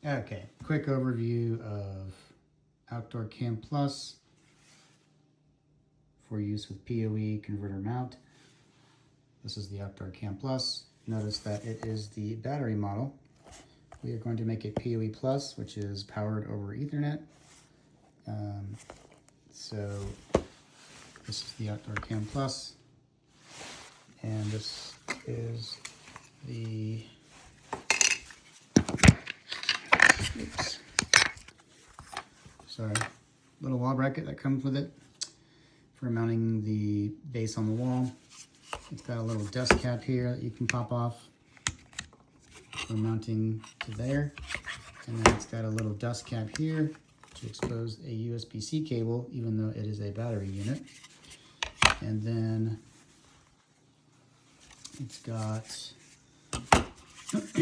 Okay, quick overview of Outdoor Cam Plus for use with POE converter mount. This is the Outdoor Cam Plus. Notice that it is the battery model. We are going to make it POE Plus, which is powered over Ethernet. So this is the Outdoor Cam Plus, and this is the little wall bracket that comes with it for mounting the base on the wall. It's got a little dust cap here that you can pop off for mounting to there. And then it's got a little dust cap here to expose a USB-C cable, even though it is a battery unit. And then it's got, if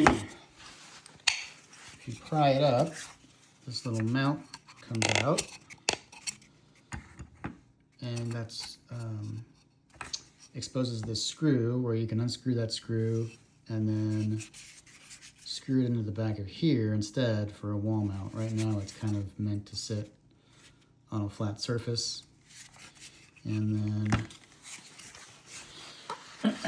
you pry it up, this little mount comes out, and that's exposes this screw where you can unscrew that screw and then screw it into the back of here instead for a wall mount. Right now it's kind of meant to sit on a flat surface. And then if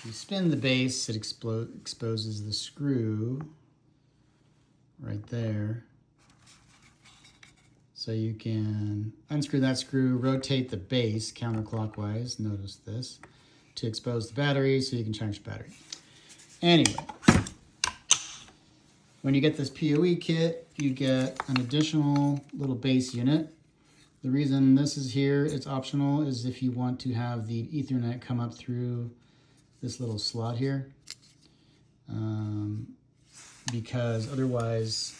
you spin the base, it exposes the screw right there. So you can unscrew that screw, rotate the base counterclockwise, notice this, to expose the battery so you can charge the battery. Anyway, when you get this POE kit, you get an additional little base unit. The reason this is here, it's optional, is if you want to have the Ethernet come up through this little slot here. Because otherwise,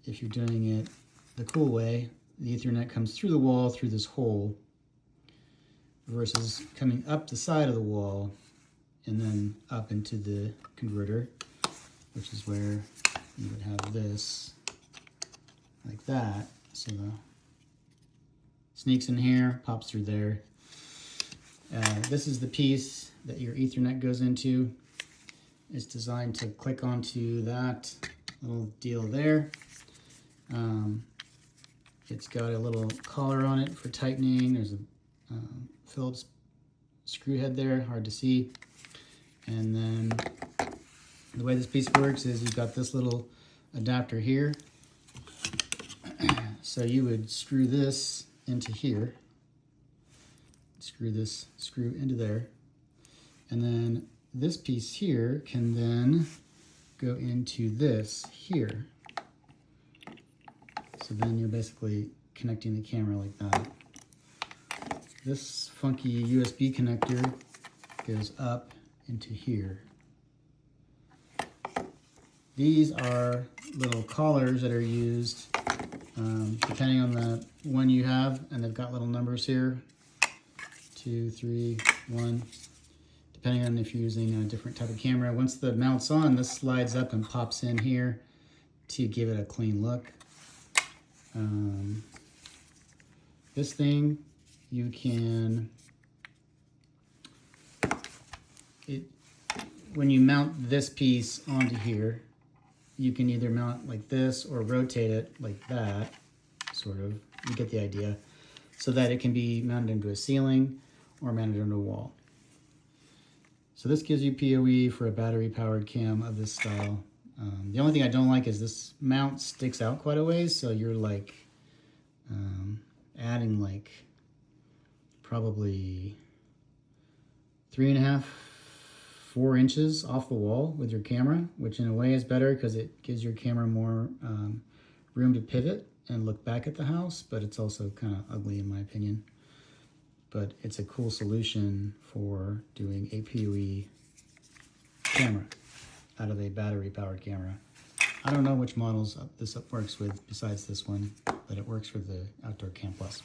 if you're doing it the cool way, the Ethernet comes through the wall through this hole versus coming up the side of the wall and then up into the converter, which is where you would have this like that. So the sneaks in here, pops through there. This is the piece that your Ethernet goes into. It's designed to click onto that little deal there. It's got a little collar on it for tightening. There's a Phillips screw head there, hard to see. And then the way this piece works is you've got this little adapter here. So you would screw this into here. Screw this screw into there. And then this piece here can then go into this here. So then you're basically connecting the camera like that. This funky USB connector goes up into here. These are little collars that are used depending on the one you have, and they've got little numbers here, 2, 3, 1, depending on if you're using a different type of camera. Once the mount's on, this slides up and pops in here to give it a clean look. This thing, you can, when you mount this piece onto here, you can either mount like this or rotate it like that, sort of, you get the idea, so that it can be mounted into a ceiling or mounted into a wall. So this gives you POE for a battery powered cam of this style. The only thing I don't like is this mount sticks out quite a ways, so you're like adding like probably 3.5, 4 inches off the wall with your camera, which in a way is better because it gives your camera more room to pivot and look back at the house, but it's also kind of ugly in my opinion. But it's a cool solution for doing a POE camera out of a battery powered camera. I don't know which models this works with besides this one, but it works for the Outdoor Cam Plus.